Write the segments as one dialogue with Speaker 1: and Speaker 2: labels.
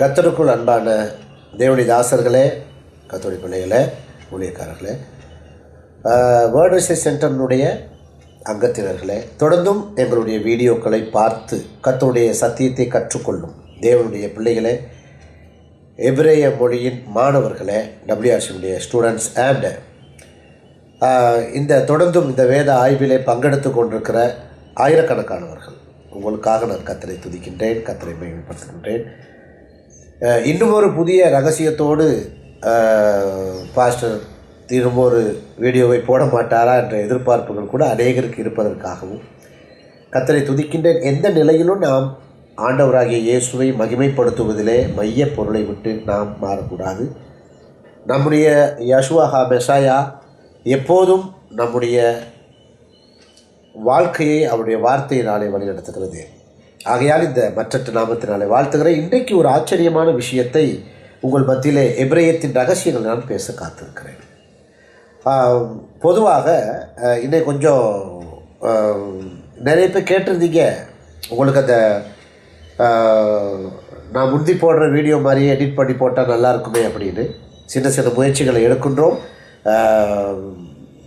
Speaker 1: கர்த்தருக்குள் அன்பான தேவனுடைய தாசர்களே, கர்த்தருடைய பிள்ளைகளே, ஊழியக்காரர்களே, வேர்ட் ரிசர்ச் சென்டரினுடைய அங்கத்தினர்களே, தொடர்ந்தும் எங்களுடைய வீடியோக்களை பார்த்து கர்த்தருடைய சத்தியத்தை கற்றுக்கொள்ளும் தேவனுடைய பிள்ளைகளே, எபிரேய மொழியின் மாணவர்களே, WRC ஸ்டூடெண்ட்ஸ் அண்ட் தொடர்ந்தும் இந்த வேத ஆய்விலே பங்கெடுத்து கொண்டிருக்கிற ஆயிரக்கணக்கானவர்கள், உங்களுக்காக நான் கர்த்தரை துதிக்கின்றேன், கர்த்தரை மகிமைப்படுத்துகின்றேன். இன்னும் ஒரு புதிய ரகசியத்தோடு பாஸ்டர் திரும்ப ஒரு வீடியோவை போட மாட்டாரா என்ற எதிர்பார்ப்புகள் கூட அநேகருக்கு இருப்பதற்காகவும் கர்த்தரை துதிக்கின்றேன். எந்த நிலையிலும் நாம் ஆண்டவராகிய இயேசுவை மகிமைப்படுத்துவதிலே மைய பொருளை விட்டு நாம் மாறக்கூடாது. நம்முடைய யசுவா மெசாயா எப்போதும் நம்முடைய வாழ்க்கையை அவருடைய வார்த்தையினாலே வழிநடத்துகிறது. ஆகையால் இந்த மற்றற்ற நாமத்தினாலே வாழ்த்துகிறேன். இன்றைக்கு ஒரு ஆச்சரியமான விஷயத்தை உங்கள் மத்தியிலே எபிரேயத்தின் ரகசியங்கள் நான் பேச காத்திருக்கிறேன். பொதுவாக இன்னைக்கு கொஞ்சம் நிறைய பேர் கேட்டிருந்தீங்க, உங்களுக்கு அந்த நான் முந்தி போடுற வீடியோ மாதிரியே எடிட் பண்ணி போட்டால் நல்லா இருக்குமே அப்படின்னு சின்ன சின்ன முயற்சிகளை எடுக்கின்றோம்.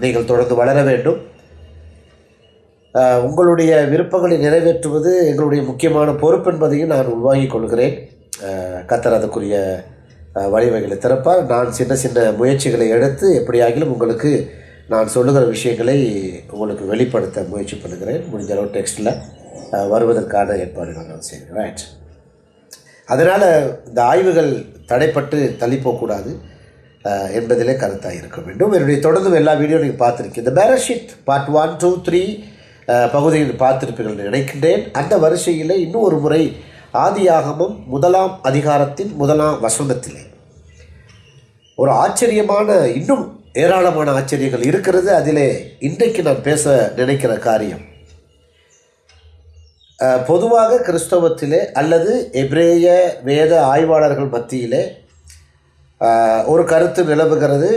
Speaker 1: நீங்கள் தொடர்ந்து வளர வேண்டும். உங்களுடைய விருப்பங்களை நிறைவேற்றுவது எங்களுடைய முக்கியமான பொறுப்பு என்பதையும் நான் உள்வாங்கிக் கொள்கிறேன். கர்த்தர் அதுக்குரிய வழிவகைகளை திறப்பார். நான் சின்ன சின்ன முயற்சிகளை எடுத்து எப்படியாகிலும் உங்களுக்கு நான் சொல்லுகிற விஷயங்களை உங்களுக்கு வெளிப்படுத்த முயற்சி பண்ணுகிறேன். முடிஞ்ச அளவு டெக்ஸ்ட்டில் வருவதற்கான ஏற்பாடுகள் நான் செய்கிறேன். ரைட். அதனால் இந்த ஆய்வுகள் தடைப்பட்டு தள்ளிப்போகக்கூடாது என்பதிலே கருத்தாக இருக்க வேண்டும். என்னுடைய தொடர்ந்து எல்லா வீடியோ நீங்கள் பார்த்துருக்கீங்க. இந்த பெரஷித் பார்ட் 1, 2, 3 பகுதியில் பார்த்திருப்பீர்கள் நினைக்கின்றேன். அந்த வரிசையில் இன்னும் ஒரு முறை ஆதியாகமம் 1ஆம் அதிகாரத்தின் 1ஆம் வசனத்திலே ஒரு ஆச்சரியமான, இன்னும் ஏராளமான ஆச்சரியங்கள் இருக்கிறது. அதிலே இன்றைக்கு நான் பேச நினைக்கிற காரியம், பொதுவாக கிறிஸ்தவத்திலே அல்லது எபிரேய வேத ஆய்வாளர்கள் மத்தியிலே ஒரு கருத்து நிலவுகிறது.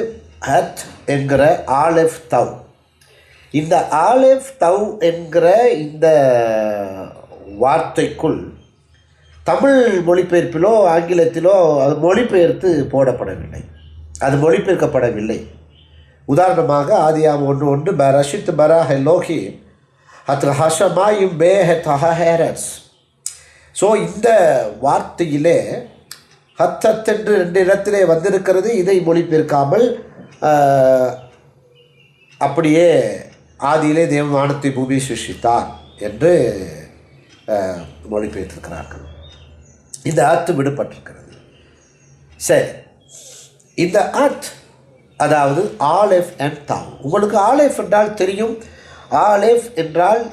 Speaker 1: ஹத் என்கிற ஆலெஃப் தவ், இந்த ஆலெஃப் தவ் என்கிற இந்த வார்த்தைக்குள் தமிழ் மொழிபெயர்ப்பிலோ ஆங்கிலத்திலோ அது மொழிபெயர்த்து போடப்படவில்லை, அது மொழிபெயர்க்கப்படவில்லை. உதாரணமாக ஆதியாகமம் 1:1 பரஷித் பரா ஹெலோஹி ஹத் ஹஷமாயும் பே ஹெத் ஹஹேரஸ். ஸோ இந்த வார்த்தையிலே ஹத் ஹத் என்று 2 இடத்திலே வந்திருக்கிறது. இதை மொழிபெயர்க்காமல் அப்படியே ஆதியிலே தேவன் வானத்தை பூமி சிருஷ்டித்தார் என்று மொழிபெயர்த்திருக்கிறார்கள். இந்த அர்த் விடுபட்டிருக்கிறது. சரி, இந்த அர்த் அதாவது ஆலெஃப் அண்ட் தவ். உங்களுக்கு ஆலெஃப் என்றால் தெரியும். ஆலெஃப் என்றால்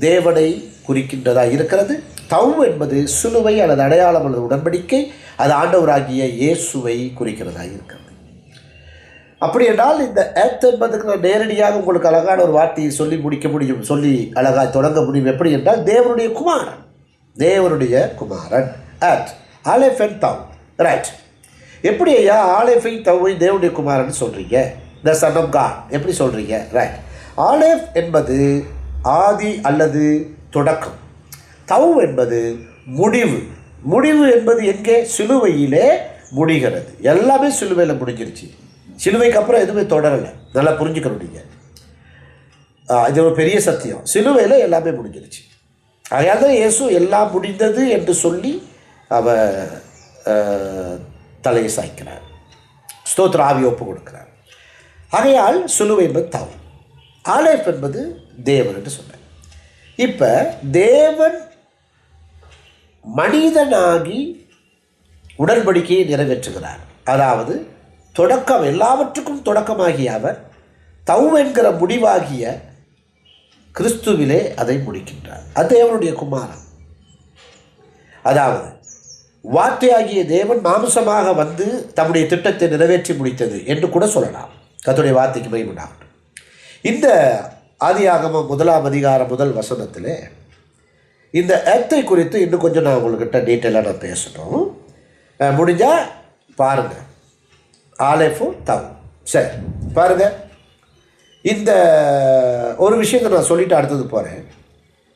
Speaker 1: தேவனை குறிக்கின்றதாக இருக்கிறது. தவ் என்பது சிலுவை அல்லது அடையாளம் அல்லது உடன்படிக்கை, அது ஆண்டவராகிய இயேசுவை குறிக்கிறதாக இருக்கிறது. அப்படி என்றால் இந்த எர்த் என்பதுக்கு நான் நேரடியாக உங்களுக்கு அழகான ஒரு வார்த்தையை சொல்லி முடிக்க முடியும், சொல்லி அழகாக தொடங்க முடியும். எப்படி என்றால் தேவனுடைய குமாரன், தேவனுடைய குமாரன் எர்த், ஆலெஃப் அண்ட் தவ். ரைட். எப்படி ஐயா ஆலெஃபை தவ்வை தேவனுடைய குமாரன் சொல்கிறீங்க? த சன் ஆஃப் காட் எப்படி சொல்கிறீங்க? ரைட். ஆலெஃப் என்பது ஆதி அல்லது தொடக்கம், தவ் என்பது முடிவு. முடிவு என்பது எங்கே? சிலுவையிலே முடிகிறது. எல்லாமே சிலுவையில் முடிஞ்சிருச்சு. சிலுவைக்கு அப்புறம் எதுவுமே தொடரலை. நல்லா புரிஞ்சுக்கணும் நீங்கள், இது ஒரு பெரிய சத்தியம். சிலுவையில் எல்லாமே முடிஞ்சிருச்சு. ஆகையால் தான் இயேசு எல்லாம் முடிந்தது என்று சொல்லி அவர் தலையை சாய்க்கிறார், ஸ்தோத்திர ஆவி ஒப்பு கொடுக்கிறார். ஆகையால் சிலுவை என்பது தவறு, ஆலெஃப் என்பது தேவன் என்று சொன்னார். இப்போ தேவன் மனிதனாகி உடன்படிக்கையை நிறைவேற்றுகிறார். அதாவது தொடக்கம், எல்லாவற்றுக்கும் தொடக்கமாகிய அவர் தவ் என்கிற முடிவாகிய கிறிஸ்துவிலே அதை முடிக்கின்றார். அது தேவனுடைய குமாரன். அதாவது வார்த்தையாகிய தேவன் மாம்சமாக வந்து தம்முடைய திட்டத்தை நிறைவேற்றி முடித்தது என்று கூட சொல்லலாம். கர்த்தருடைய வார்த்தைக்கு மகிமை உண்டாகட்டும். இந்த ஆதியாகமம் 1ஆம் அதிகாரம் 1 வசனத்தில் இந்த எர்த்தை குறித்து இன்னும் கொஞ்சம் நான் உங்கள்கிட்ட டீட்டெயிலாக நான் பேசணும். முடிஞ்சால் பாருங்கள், ஆலெஃபும் தவ். சரி, பாருங்கள். இந்த ஒரு விஷயத்தை நான் சொல்லிட்டு அடுத்தது போகிறேன்.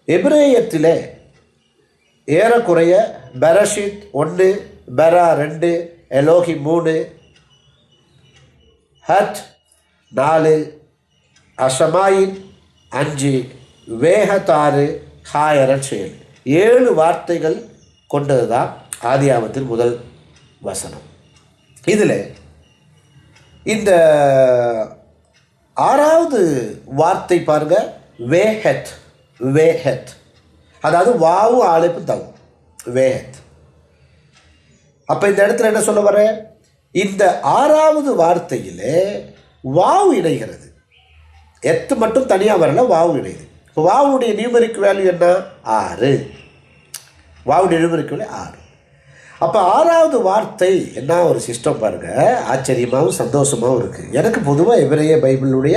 Speaker 1: எபிரேயத்தில் ஏறக்குறைய பெரஷித் 1, பெரா 2, எலோஹி 3, ஹத் 4, அஷமாயின் 5, வேஹத் 6, ஹாயரன் 7 வார்த்தைகள் கொண்டது தான் ஆதியாகமத்தின் முதல் வசனம். இதில் இந்த 6வது வார்த்தை பாருங்க, வேஹத். வேஹத் அதாவது வாவு ஆலைப்பு தவும், வேஹத். அப்போ இந்த இடத்துல என்ன சொல்ல வர, இந்த 6வது வார்த்தையில் வாவு இணைகிறது. எத்து மட்டும் தனியாக வரல, வாவு இணையுது. இப்போ வாவுடைய நியூமரிக் வேல்யூ என்ன? 6. வாவுடைய நியூமரிக் வேல்யூ 6. அப்போ 6வது வார்த்தை என்ன ஒரு சிஸ்டம் பாருங்கள், ஆச்சரியமாகவும் சந்தோஷமாகவும் இருக்குது. எனக்கு பொதுவாக எபிரேய பைபிளுடைய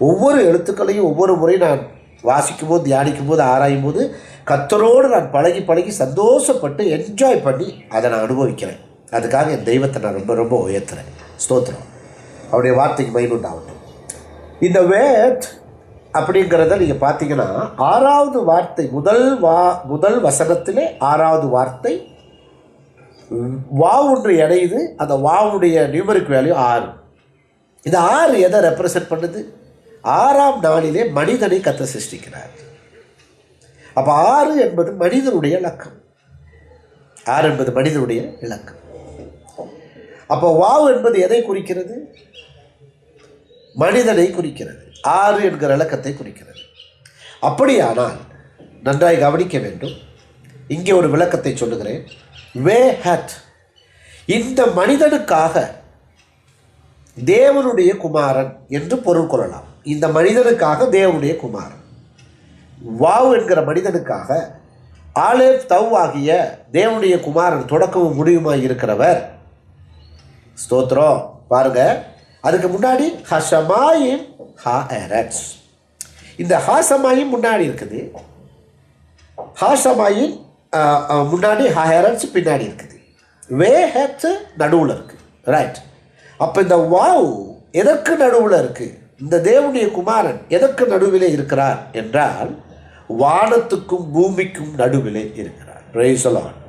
Speaker 1: ஒவ்வொரு எழுத்துக்களையும் ஒவ்வொரு முறை நான் வாசிக்கும் போது, தியானிக்கும் போது, ஆராயும் போது கர்த்தரோடு நான் பழகி பழகி சந்தோஷப்பட்டு என்ஜாய் பண்ணி அதை நான் அனுபவிக்கிறேன். அதுக்காக என் தெய்வத்தை நான் ரொம்ப ரொம்ப உயர்த்துறேன். ஸ்தோத்திரம். அவருடைய வார்த்தைக்கு மகிமை உண்டாகட்டும். இந்த வேத் அப்படிங்கிறத நீங்கள் பார்த்தீங்கன்னா 6வது வார்த்தை முதல் வசனத்திலே 6வது வார்த்தை வாவ் ஒன்று இணையுது. அந்த வாவுடைய நியூமரிக் வேல்யூ 6. இந்த 6 எதை ரெப்ரசன்ட் பண்ணுது? 6ஆம் நாளிலே மனிதனை கர்த்தர் சிருஷ்டிக்கிறார். அப்போ 6 என்பது மனிதனுடைய இலக்கம். 6 என்பது மனிதனுடைய இலக்கம். அப்போ வாவ் என்பது எதை குறிக்கிறது? மனிதனை குறிக்கிறது. 6 என்கிற இலக்கத்தை குறிக்கிறது. அப்படியானால் நன்றாய் கவனிக்க வேண்டும். இங்கே ஒரு விளக்கத்தை சொல்லுகிறேன். வேஹத் இந்த மனிதனுக்காக தேவனுடைய குமாரன் என்று பொருள் கொள்ளலாம். இந்த மனிதனுக்காக தேவனுடைய குமாரன். வாவ் என்கிற மனிதனுக்காக ஆலேப் தவ் ஆகிய தேவனுடைய குமாரன் தொடக்கமும் முடிவுமாய் இருக்கிறவர். ஸ்தோத்திரம். பாருங்க, அதுக்கு முன்னாடி ஹஷமாயின் ஹாஎரட்ஸ். இந்த ஹாசமாயின் முன்னாடி இருக்குது, ஹாசமாயின் முன்னாடி ஹாஎரட்ஸ் பின்னாடி இருக்குது, வேஹத் நடுவில் இருக்குது. ரைட். அப்போ இந்த வாவ் எதற்கு நடுவில் இருக்குது? இந்த தேவனுடைய குமாரன் எதற்கு நடுவிலே இருக்கிறார் என்றால் வானத்துக்கும் பூமிக்கும் நடுவிலே இருக்கிறார். Praise the Lord.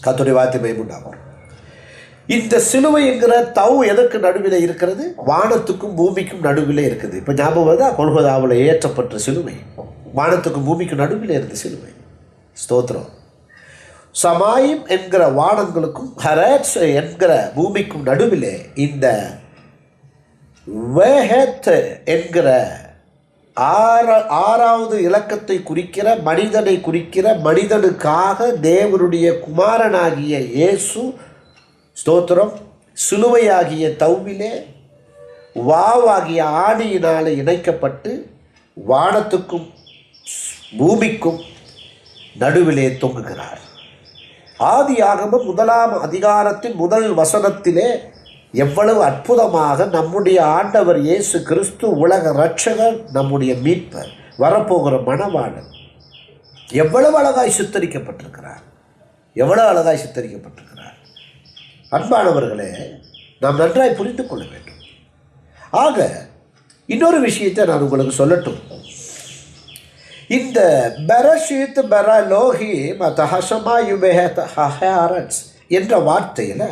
Speaker 1: கர்த்தருடைய வார்த்தை மகிமை உண்டாகட்டும். இந்த சிலுவை என்கிற தவ் எதற்கு நடுவில் இருக்கிறது? வானத்துக்கும் பூமிக்கும் நடுவில் இருக்குது. இப்போ ஞாபகம் வருதா? கொல்கொதாவில் ஏற்றப்பட்ட சிலுவை வானத்துக்கும் பூமிக்கும் நடுவில் இருந்த சிலுவை. ஸ்தோத்திரம். சமாயும் என்கிற வானங்களுக்கும் ஹரட்ஸ் என்கிற பூமிக்கும் நடுவிலே இந்த வேஹத் என்கிற 6வது இலக்கத்தை குறிக்கிற, மனிதனை குறிக்கிற, மனிதனுக்காக தேவனுடைய குமாரனாகிய இயேசு, ஸ்தோத்திரம், சிலுவையாகிய தவ்விலே வாவாகிய ஆணியினாலே இணைக்கப்பட்டு வானத்துக்கும் பூமிக்கும் நடுவிலே தொங்குகிறார். ஆதியாகமம் 1ஆம் அதிகாரத்தின் முதல் வசனத்திலே எவ்வளவு அற்புதமாக நம்முடைய ஆண்டவர் இயேசு கிறிஸ்து உலக இரட்சகர், நம்முடைய மீட்பர், வரப்போகிற மணவாளன் எவ்வளவு அழகாய் சித்தரிக்கப்பட்டிருக்கிறார். எவ்வளவு அழகாய் சித்தரிக்கப்பட்டிருக்கிறார். அன்பானவர்களே, நாம் நன்றாய் புரிந்து கொள்ள வேண்டும். ஆக இன்னொரு விஷயத்தை நான் உங்களுக்கு சொல்லட்டும். இந்த பெரஷீத் பெரலோஹி மதஹசமா யுபேஹத் ஹஹாரட்ஸ் என்ற வார்த்தையில்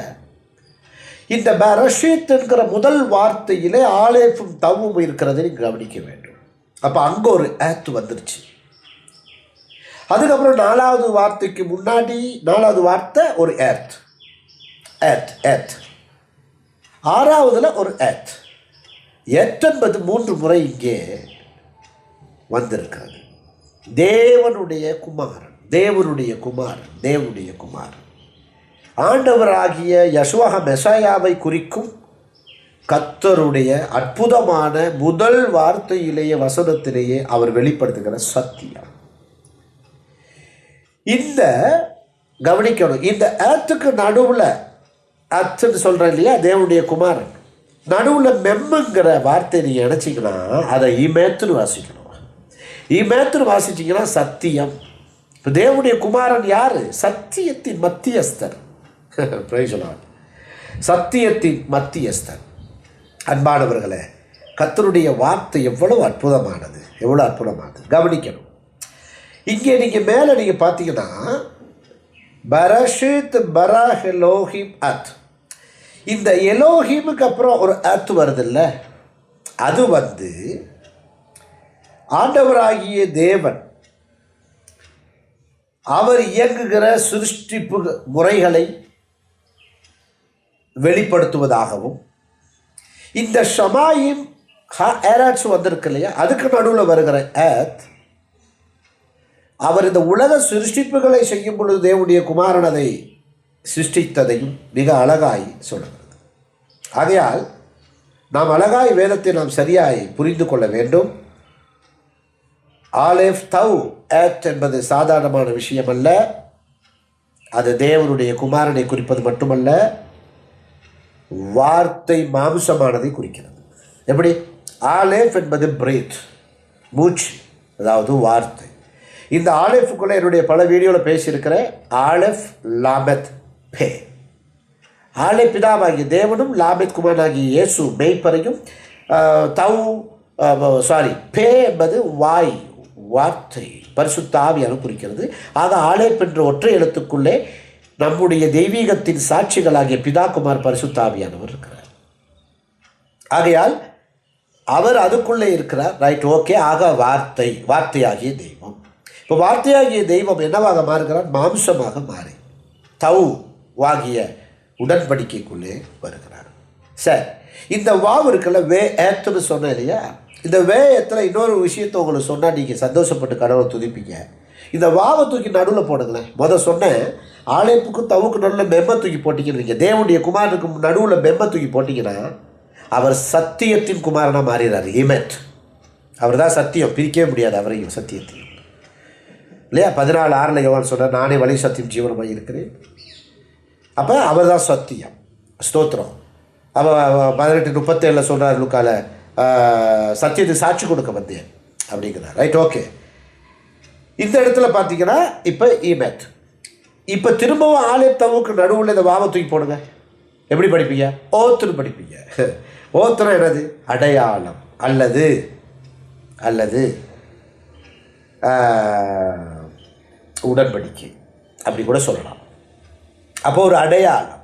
Speaker 1: இந்த பெரஷீத் என்கிற முதல் வார்த்தையிலே ஆலேஃபும் தவ்வும் இருக்கிறதை நீங்கள் கவனிக்க வேண்டும். அப்போ அங்கே ஒரு ஏத் வந்துருச்சு. அதுக்கப்புறம் 4வது வார்த்தைக்கு முன்னாடி 4வது வார்த்தை ஒரு ஏத் ஏத் ஏத் 6வதுல ஒரு ஏத். ஏத் என்பது 3 முறை இங்கே வந்திருக்கிறது. தேவனுடைய குமாரன், தேவனுடைய குமாரன், தேவனுடைய குமாரன், ஆண்டவராகிய யசுவா மெசாயாவை குறிக்கும் கர்த்தருடைய அற்புதமான முதல் வார்த்தையிலேயே, வசனத்திலேயே அவர் வெளிப்படுத்துகிற சத்தியம். இந்த கவனிக்கணும், இந்த ஏத்துக்கு நடுவில் அத்துன்னு சொல்கிறேன் இல்லையா, தேவனுடைய குமாரன், நடுவில் மெம்முங்கிற வார்த்தை நீங்கள் நினச்சிங்கன்னா அதை இமேத்துன்னு வாசிக்கணும். இமேத்துன்னு வாசிச்சிங்கன்னா சத்தியம். இப்போ தேவனுடைய குமாரன் யார்? சத்தியத்தின் மத்தியஸ்தர். Praise the Lord. சத்தியத்தின் மத்தியஸ்தர். அன்பானவர்களே, கர்த்தருடைய வார்த்தை எவ்வளவு அற்புதமானது, எவ்வளோ அற்புதமானது. கவனிக்கணும். இங்கே நீங்கள் மேலே நீங்கள் பார்த்தீங்கன்னா பரஷித் பரஹ் எலோஹிம் அத். இந்த எலோஹிமுக்கு அப்புறம் ஒரு அத் வருது இல்லை, அது ஆண்டவராகிய தேவன் அவர் இயங்குகிற சிருஷ்டிப்பு முறைகளை வெளிப்படுத்துவதாகவும், இந்த ஷமாயிம் ஏராட்ஸ் வந்திருக்கு இல்லையா, அதுக்கு நடுவில் வருகிற ஏத் அவர் இந்த உலக சிருஷ்டிப்புகளை செய்யும் பொழுது தேவனுடைய குமாரன் அதை சிருஷ்டித்ததையும் மிக அழகாய் சொல்லுகிறது. ஆகையால் நாம் அழகாய் வேதத்தை நாம் சரியாய் புரிந்து கொள்ள வேண்டும். ஆலேஃப் தவ் ஏத் என்பது சாதாரணமான விஷயம் அல்ல. அது தேவனுடைய குமாரனை குறிப்பது மட்டுமல்ல, வார்த்தை மாம்சமானதை குறிக்கிறது. எப்படி? ஆலேஃப் என்பது பிரீத், மூச்சு, அதாவது வார்த்தை. இந்த ஆலேஃபுக்குள்ளே என்னுடைய பல வீடியோவில் பேசியிருக்கிறேன். ஆலெஃப் லாமெத் பே. ஆலே பிதாவாகிய தேவனும் லாமெத் குமாரனாகிய இயேசு மெய்ப்பரையும், பே என்பது வாய், வார்த்தை, பரிசுத்த ஆவியானவர் குறிக்கிறது. ஆக ஆலேப் என்ற ஒற்றை எழுத்துக்குள்ளே நம்முடைய தெய்வீகத்தின் சாட்சிகளாகிய பிதா குமார் பரிசுத்த ஆவியானவர் இருக்கிறார். ஆகையால் அவர் அதுக்குள்ளே இருக்கிறார். Right, okay. ஆக வார்த்தையாகிய தெய்வம். இப்போ வார்த்தையாகிய தெய்வம் என்னவாக மாறுகிறார்? மாம்சமாக மாறி வாகிய உடன்படிக்கைக்குள்ளே வருகிறார். சரி, இந்த வாவு இருக்குல்ல, வே ஏத்துன்னு சொன்னேன் இல்லையா, இந்த வே ஏத்துல இன்னொரு விஷயத்தை உங்களுக்கு சொன்னால் நீங்கள் சந்தோஷப்பட்டு கடவுளை துதிப்பீங்க. இந்த வாவை தூக்கி நடுவில் போடுங்களேன். சொன்னேன், ஆலேப்புக்கும் தவுக்கு நடுவில் பெம்மை தூக்கி போட்டிக்கிறீங்க. தேவனுடைய குமாரனுக்கு நடுவில் பெம்மை தூக்கி போட்டிங்கன்னா அவர் சத்தியத்தின் குமாரனாக மாறிடுறார். இமெட், அவர் தான் சத்தியம், பிரிக்கவே முடியாது அவரையும் சத்தியத்தையும் இல்லையா. 14:6 யோவான் சொல்கிறார், நானே வழி சத்தியம் ஜீவனமாக இருக்கிறேன். அப்போ அவர் தான் சத்தியம். ஸ்தோத்திரம். அப்போ 18:37 சொல்கிறார் லுக்கால, சத்தியத்தை சாட்சி கொடுக்க வந்தேன் அப்படிங்கிறார். Right, okay. இந்த இடத்துல பார்த்தீங்கன்னா இப்போ இமெத். இப்போ திரும்பவும் ஆலேப் தவுக்கு நடுவில் இந்த வாவை தூக்கி போடுங்க. எப்படி படிப்பீங்க? ஓத்துன்னு படிப்பீங்க. ஓத்துனா என்னது? அடையாளம் அல்லது உடன்படிக்கை, அப்படி கூட சொல்லலாம். அப்போ ஒரு அடையாளம்.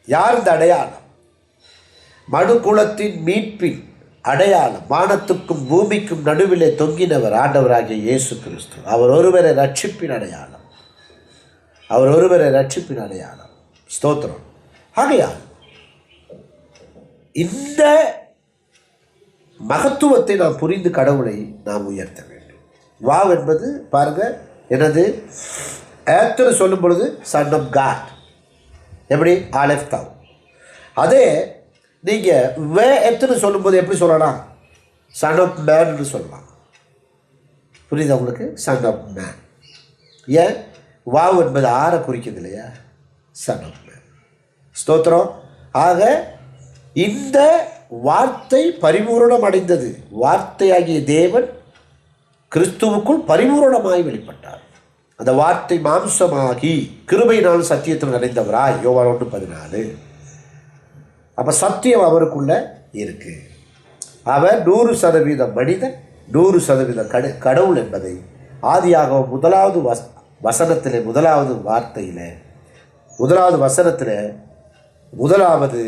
Speaker 1: யார் இந்த அடையாளம்? மனுக்குலத்தின் மீட்பின் அடையாளம். வானத்துக்கும் பூமிக்கும் நடுவிலே தொங்கினவர் ஆண்டவராகிய இயேசு கிறிஸ்து. அவர் ஒருவரை ரட்சிப்பின் அடையாளம். ஸ்தோத்திரம். ஆகையால் இந்த மகத்துவத்தை நாம் புரிந்து கடவுளை நாம் உயர்த்த வேண்டும். வாவ் என்பது பாருங்க என்னது? ஏத்துன்னு சொல்லும் பொழுது சன் ஆஃப் காட். எப்படி? ஆலெஃப் தாவ். அதே நீங்கள் வே எத்துன்னு சொல்லும்போது எப்படி சொல்லலாம்? சன் ஆஃப் மேன்னு சொல்லலாம். புரியுதா உங்களுக்கு? Son of man. ஏன்? வாவ் என்பது ஆரை குறிக்கிறது இல்லையா? Son of man. ஸ்தோத்திரம். ஆக இந்த வார்த்தை பரிபூரணம் அடைந்தது. வார்த்தையாகிய தேவன் கிறிஸ்துவுக்குள் பரிபூரணமாய் வெளிப்பட்டார். அந்த வார்த்தை மாம்சமாகி கிருபையினால் சத்தியத்தில் நிறைந்தவராய், யோவான் 1:14. அப்போ சத்தியம் அவருக்குள்ள இருக்கு. அவர் 100% மனிதன், 100% கடவுள் என்பதை ஆதியாக முதலாவது வசனத்தில், முதலாவது வார்த்தையில், முதலாவது வசனத்தில் முதலாவது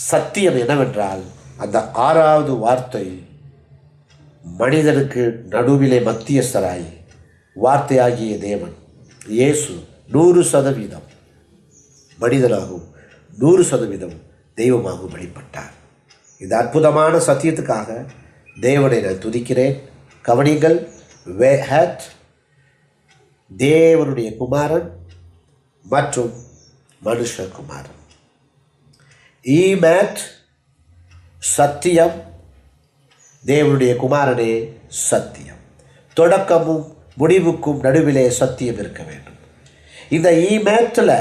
Speaker 1: சத்தியம் என்னவென்றால், அந்த 6வது வார்த்தை மனிதனுக்கு நடுவிலே மத்தியஸ்தராய் வார்த்தையாகிய தேவன் இயேசு 100% மனிதனாகவும் 100% தெய்வமாகவும் வெளிப்பட்டார். இந்த அற்புதமான சத்தியத்துக்காக தேவனை நான் துதிக்கிறேன். கவனிங்கள், வேஹத் தேவனுடைய குமாரன் மற்றும் மனுஷகுமாரன். ஈமேத் சத்தியம், தேவனுடைய குமாரனே சத்தியம். தொடக்கமும் முடிவுக்கும் நடுவிலே சத்தியம் இருக்க வேண்டும். இந்த ஈமேத்தில்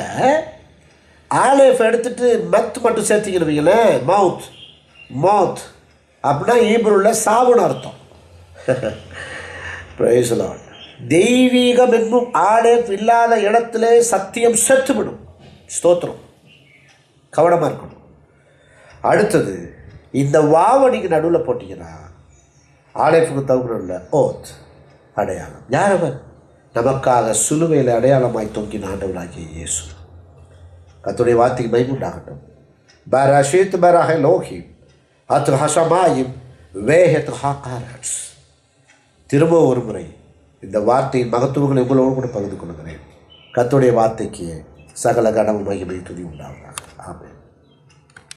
Speaker 1: ஆலேஃப் எடுத்துட்டு மெத் மட்டும் சேர்த்திக்கிறீங்களே, மவுத் அப்படின்னா ஈப்ரூவில் சாவுன்னு அர்த்தம். Praise lord. தெய்வீகம் என்னும் ஆலேஃப் இல்லாத இடத்திலே சத்தியம் செத்துவிடும். ஸ்தோத்திரம். கவனமாக இருக்கணும். அடுத்தது, இந்த வாவை நீங்கள் நடுவில் போட்டிங்கன்னா ஆலேஃபுக்கு தகுந்த ஓத் அடையாளம். யார் அவர்? நமக்காக சிலுவையில் அடையாளமாய் தொங்கின ஆண்டவராகிய இயேசு. கர்த்தருடைய வார்த்தைக்கு மகிமை உண்டாகட்டும். பாராஷித் பராஹே லோகி அத் ஹசமாயும் வேஹத் ஹாகாரட்ஸ். திரும்ப ஒரு முறை இந்த வார்த்தையின் மகத்துவங்களை உங்களோடு கூட பகிர்ந்து கொள்கிறேன். கர்த்தருடைய வார்த்தைக்கு சகல கனவு மகிமை துதி உண்டாகும்.